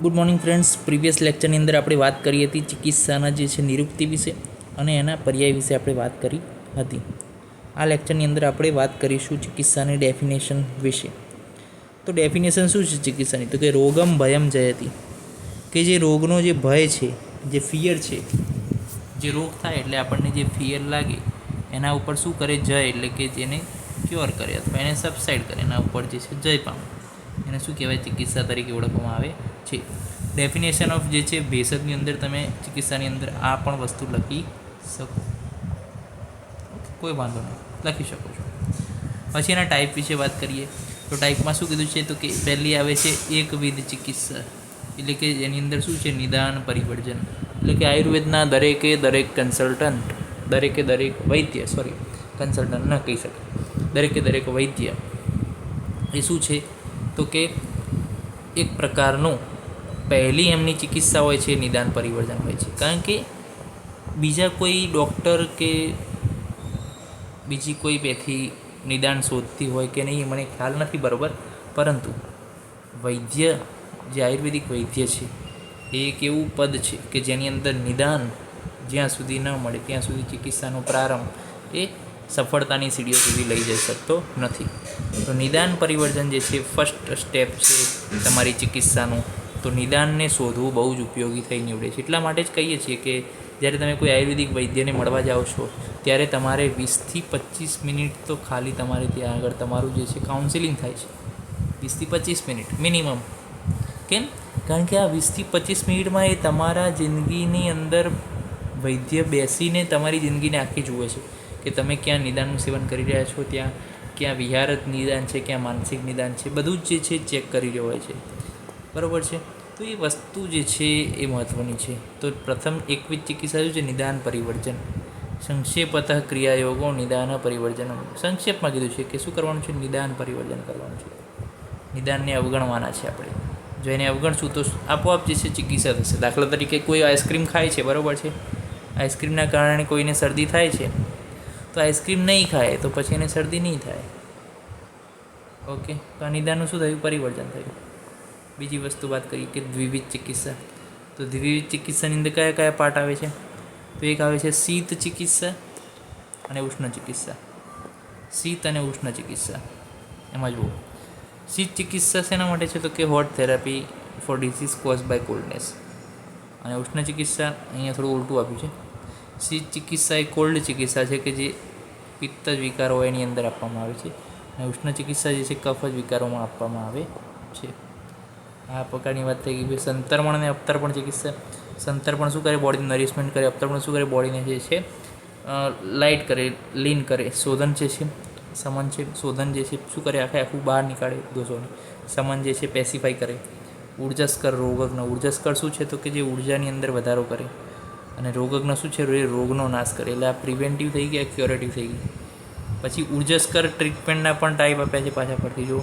Good morning friends. Previous લેક્ચરની અંદર આપણે વાત કરી હતી ચિકિત્સાના જે છે નિરુક્તિ વિશે અને એના પર્યાય વિશે આપણે વાત કરી હતી. આ લેક્ચરની અંદર આપણે વાત કરીશું ચિકિત્સાની ડેફિનેશન વિશે. તો ડેફિનેશન શું છે ચિકિત્સાની? તો કે રોગમ ભયમ જયતી, કે જે રોગનો જે ભય છે, જે ફિયર છે, જે રોગ થાય એટલે આપણને જે ફિયર લાગે એના ઉપર શું કરે? જય, એટલે કે જેને ક્યોર કરે અથવા એને સબસાઇડ કરે, એના ઉપર જે છે જય પામે, એને શું કહેવાય? ચિકિત્સા તરીકે ઓળખવામાં આવે છે. ડેફિનેશન ઓફ જે છે ભેષજની અંદર તમે ચિકિત્સાની અંદર આ પણ વસ્તુ લખી શકો, કોઈ વાંધો નહીં, લખી શકો છો. પછી એના ટાઈપ વિશે વાત કરીએ તો ટાઈપમાં શું કીધું છે? તો કે પહેલી આવે છે એકવિધ ચિકિત્સા, એટલે કે એની અંદર શું છે? નિદાન પરિવર્જન, એટલે કે આયુર્વેદના દરેકે દરેક વૈદ્ય કન્સલ્ટન્ટ ન કહી શકે, દરેક વૈદ્ય એ શું છે? તો કે એક પ્રકારનું પહેલી એમની ચિકિત્સા હોય છે નિદાન પરિવર્તન હોય છે. કારણ કે બીજા કોઈ ડૉક્ટર કે બીજી કોઈ પેથી નિદાન શોધતી હોય કે નહીં મને ખ્યાલ નથી બરાબર, પરંતુ વૈદ્ય જે આયુર્વેદિક વૈદ્ય છે એ એક એવું પદ છે કે જેની અંદર નિદાન જ્યાં સુધી ન મળે ત્યાં સુધી ચિકિત્સાનો પ્રારંભ એ સફળતાની સીડીઓ સુધી લઈ જઈ શકતો નથી. તો નિદાન પરિવર્તન જે છે ફર્સ્ટ સ્ટેપ છે તમારી ચિકિત્સાનું. તો નિદાનને શોધવું બહુ જ ઉપયોગી થઈ નીવડે છે. એટલા માટે જ કહીએ છીએ કે જ્યારે તમે કોઈ આયુર્વેદિક વૈદ્યને મળવા જાઓ છો ત્યારે તમારે 20થી 25 મિનિટ તો ખાલી તમારે ત્યાં આગળ તમારું જે છે કાઉન્સિલિંગ થાય છે. 20થી 25 મિનિટ મિનિમમ. કેમ? કારણ કે આ 20થી 25 મિનિટમાં એ તમારા જિંદગીની અંદર વૈદ્ય બેસીને તમારી જિંદગીને આખી જુએ છે કે તમે ક્યાં નિદાનનું સેવન કરી રહ્યા છો, ક્યાં વિહારત નિદાન છે, ક્યાં માનસિક નિદાન છે, બધું જ જે છે ચેક કરી રહ્યો હોય છે. બરાબર છે? તો એ વસ્તુ જે છે એ મહત્ત્વની છે. તો પ્રથમ એકવિધ ચિકિત્સા શું છે? નિદાન પરિવર્જન. સંક્ષેપતઃ ક્રિયાયોગો નિદાન પરિવર્જન. સંક્ષેપમાં કીધું છે કે શું કરવાનું છે? નિદાન પરિવર્જન કરવાનું છે. નિદાનને અવગણવાના છે આપણે. જો એને અવગણશું તો આપોઆપ જે છે ચિકિત્સા થશે. દાખલા તરીકે કોઈ આઈસ્ક્રીમ ખાય છે, બરાબર છે? આઈસ્ક્રીમના કારણે કોઈને શરદી થાય છે, તો આઈસ્ક્રીમ નહીં ખાય તો પછી એને શરદી નહીં થાય. ઓકે, તો આ નિદાનનું શું થયું? પરિવર્તન થયું. બીજી વસ્તુ વાત કરીએ કે દ્વિવિધ ચિકિત્સા. તો દ્વિવિધ ચિકિત્સાની અંદર કયા કયા પાર્ટ આવે છે? તો એક આવે છે શીત ચિકિત્સા અને ઉષ્ણ ચિકિત્સા. શીત અને ઉષ્ણ ચિકિત્સા એમાં જુઓ. શીત ચિકિત્સા શેના માટે છે? તો કે hot therapy for disease cause by coldness. અને ઉષ્ણ ચિકિત્સા અહીંયા થોડું ઉલટું આપ્યું છે. શીત ચિકિત્સા એ કોલ્ડ ચિકિત્સા છે કે જે પિત્ત જ વિકારો હોય એની અંદર આપવામાં આવે છે, અને ઉષ્ણ ચિકિત્સા જે છે કફ જ વિકારોમાં આપવામાં આવે છે. આ પ્રકારની વાત થઈ ગઈ. સંતર્પણ અને અવતર્પણ ચિકિત્સા. સંતર્પણ શું કરે? બોડીને નરિશમેન્ટ કરે. અવતર્પણ શું કરે? બોડીને જે છે લાઇટ કરે, લીન કરે. શોધન જે છે સમન છે, શોધન જે છે શું કરે? આખું બહાર નીકાળે દોષોને. સમન જે છે પેસિફાઈ કરે. ઉર્જસ્કર રોગજ્ઞ. ઉર્જસ્કર શું છે? તો કે જે ઉર્જાની અંદર વધારો કરે. અને રોગજ્ઞ શું છે? એ રોગનો નાશ કરે. એટલે આ પ્રિવેન્ટિવ થઈ ગયા, ક્યોરેટિવ થઈ ગઈ. પછી ઉર્જસ્કર ટ્રીટમેન્ટના પણ ટાઈપ આપ્યા છે પાછા પરથી. જો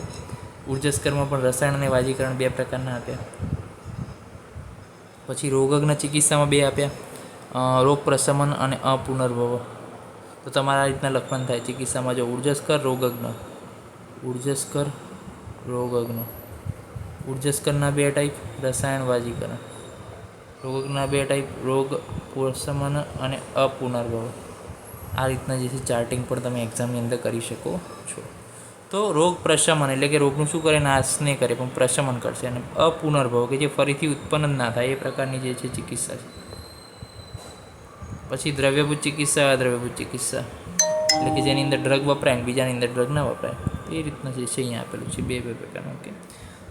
ઉર્જસ્કરમાં પણ રસાયણ અને વાજીકરણ 2 પ્રકારના આપ્યા. પછી રોગજ્ઞ ચિકિત્સામાં 2 આપ્યા, રોગ પ્રશમન અને અપુનર્ભવ. તો તમારા આ રીતના લખવાનું થાય ચિકિત્સામાં. જો ઉર્જસ્કર, રોગજ્ઞ. ઉર્જસ્કર, રોગજ્ઞ. ઉર્જસ્કરના 2 ટાઈપ, રસાયણ વાજીકરણ. રોગના 2 ટાઈપ, રોગ પ્રશમન અને અપુનર્ભવ. આ રીતના જે છે ચાર્ટિંગ પણ તમે એક્ઝામની અંદર કરી શકો છો. તો રોગ પ્રશમન એટલે કે રોગનું શું કરે? નાશ નહીં કરે પણ પ્રશમન કરશે. અને અપુનર્ભવ કે જે ફરીથી ઉત્પન્ન જ ના થાય એ પ્રકારની જે છે ચિકિત્સા છે. પછી દ્રવ્યભૂત ચિકિત્સા, અદ્રવ્યભૂત ચિકિત્સા, એટલે કે જેની અંદર ડ્રગ વપરાય ને બીજાની અંદર ડ્રગ ના વપરાય. એ રીતના જે છે અહીંયા આપેલું છે 2 પ્રકારનું. ઓકે,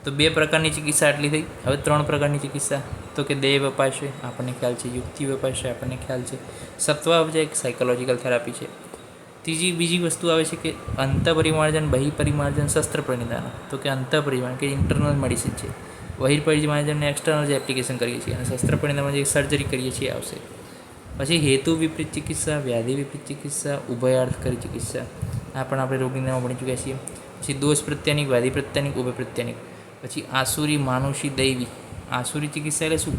તો 2 પ્રકારની ચિકિત્સા આટલી થઈ. હવે 3 પ્રકારની ચિકિત્સા. તો કે દેહ વપાશે, આપણને ખ્યાલ છે. યુક્તિ વપાશે, આપણને ખ્યાલ છે. સત્વાવજય એક સાયકોલોજીકલ થેરાપી છે. બીજી વસ્તુ આવે છે કે અંતઃપરિમાર્જન, બહિપરિમાર્જન, શસ્ત્ર પરિનિદાન. તો કે અંતઃપરિમાર્જન કે ઇન્ટરનલ મેડિસિન છે. બહિર્પરિમાર્જનને એક્સટર્નલ જે એપ્લિકેશન કરીએ છીએ, અને શસ્ત્ર પરિનિદાનમાં જે સર્જરી કરીએ છીએ આવશે. પછી હેતુ વિપરીત ચિકિત્સા, વ્યાધિ વિપરીત ચિકિત્સા, ઉભયાર્થકારી ચિકિત્સા. આ પણ આપણે રોગની નામો ભણી ચૂક્યા છીએ. પછી દોષ પ્રત્યાનિક, વ્યાધિ પ્રત્યાનિક, ઉભય પ્રત્યાનિક. પછી આસુરી, માનુષી, દૈવી. આસુરી ચિકિત્સા એટલે શું?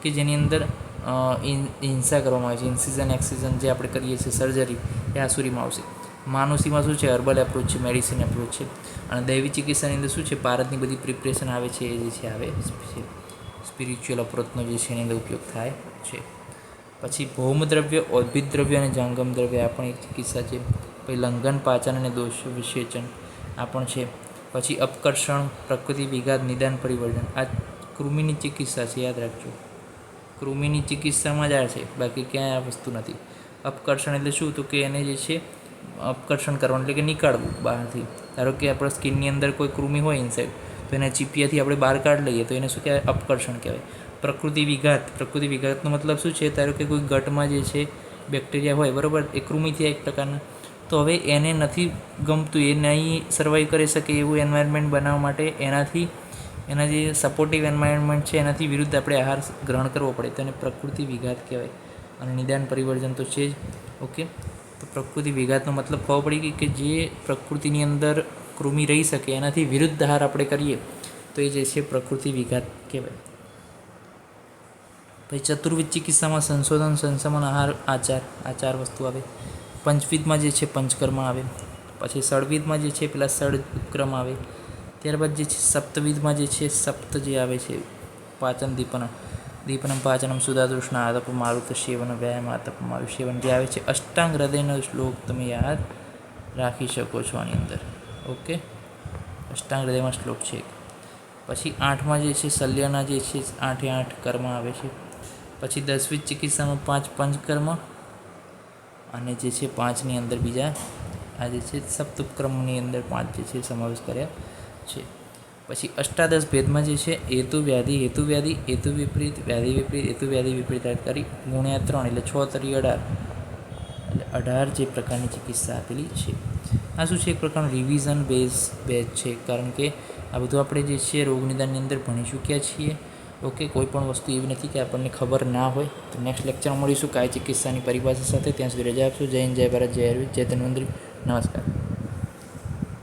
કે જેની અંદર હિંસા કરવામાં આવે છે. ઇન્સિઝન, એક્સિઝન જે આપણે કરીએ છીએ સર્જરી, એ આસુરીમાં આવશે. માનુષીમાં શું છે? હર્બલ એપ્રોચ છે, મેડિસિન એપ્રોચ છે. અને દૈવી ચિકિત્સાની અંદર શું છે? ભારતની બધી પ્રિપરેશન આવે છે એ જે છે આવે છે. સ્પિરિચ્યુઅલ અપ્રોચનો જે છે એની અંદર ઉપયોગ થાય છે. પછી ભૌમદ્રવ્ય, ઔદ્ભિદ દ્રવ્ય અને જંગમ દ્રવ્ય આ પણ એક ચિકિત્સા છે. પછી લંઘન, પાચન અને દોષ વિસેચન આ પણ છે. પછી અપકર્ષણ, પ્રકૃતિ વિઘાત, નિદાન પરિવર્તન આ કૃમિની ચિકિત્સા છે, યાદ રાખજો. કૃમિની ચિકિત્સામાં જ આ છે, બાકી ક્યાંય આ વસ્તુ નથી. અપકર્ષણ એટલે શું? તો કે એને જે છે અપકર્ષણ કરવાનું એટલે કે નીકાળવું બહારથી. ધારો કે આપણા સ્કિનની અંદર કોઈ કૃમિ હોય ઇનસાઇડ, તો એને ચીપિયાથી આપણે બહાર કાઢી લઈએ તો એને શું કહેવાય? અપકર્ષણ કહેવાય. પ્રકૃતિ વિઘાતનો મતલબ શું છે? ધારો કે કોઈ ગટમાં જે છે બેક્ટેરિયા હોય, બરાબર, એ કૃમિથી એક પ્રકારના, તો હવે એને નથી ગમતું, એ નહીં સર્વાઈવ કરી શકે એવું એન્વાયરમેન્ટ બનાવવા માટે એના જે સપોર્ટિવ એન્વાયરમેન્ટ છે એનાથી વિરુદ્ધ આપણે આહાર ગ્રહણ કરવો પડે, તો એને પ્રકૃતિ વિઘાત કહેવાય. અને નિદાન પરિવર્તન તો છે જ. ઓકે, તો પ્રકૃતિ વિઘાતનો મતલબ ખબર પડી ગઈ કે જે પ્રકૃતિની અંદર કૃમિ રહી શકે એનાથી વિરુદ્ધ આહાર આપણે કરીએ તો એ જે છે પ્રકૃતિ વિઘાત કહેવાય. પછી ચતુર્વિધ ચિકિત્સામાં સંશોધન, સંશમન, આહાર, આચાર આ 4 વસ્તુ આવે. પંચવિધમાં જે છે પંચકર્મ આવે. પછી ષડવિધમાં જે છે પેલા ષડ ઉપક્રમ આવે. ત્યારબાદ જે છે સપ્તવિધમાં જે છે સપ્ત જે આવે છે પાચન, દીપનમ પાચનમ, સુધાતૃષ્ણ, આતપ, મારુત સેવન, વ્યાયામ, આતપ, મારુ સેવન જે આવે છે. અષ્ટાંગ હૃદયનો શ્લોક તમે યાદ રાખી શકો છો આની અંદર. ઓકે, અષ્ટાંગ હૃદયમાં શ્લોક છે. પછી 8માં જે છે શલ્યના જે છે 8 કર્મ આવે છે. પછી 10મી ચિકિત્સામાં 5 પંચકર્મ અને જે છે 5ની અંદર બીજા આ જે છે સપ્તઉપક્રમની અંદર 5 જે છે સમાવેશ કર્યા છે. પછી અષ્ટાદશ ભેદમાં જે છે હેતુ વ્યાધિ, હેતુ વિપરીત, વ્યાધિ વિપરીત, હેતુ વ્યાધિ વિપરીત ગુણ્યા 3 એટલે 6 તરી 18 એટલે 18 જે પ્રકારની ચિકિત્સા આપેલી છે. આ શું છે? એક પ્રકારનું રિવિઝન બેઝ છે, કારણ કે આ બધું આપણે જે છે રોગ નિદાનની અંદર ભણી ચૂક્યા છીએ. ઓકે, કોઈ પણ વસ્તુ એવી નથી કે આપણને ખબર ના હોય. તો નેક્સ્ટ લેક્ચરમાં મળીશું કાય ચિકિત્સાની પરિભાષા સાથે. ત્યાં સુધી રજા આપશો. જય હિન્દ, જય ભારત, જય આયુર્વેદ, જય ધન્વંતરી. નમસ્કાર.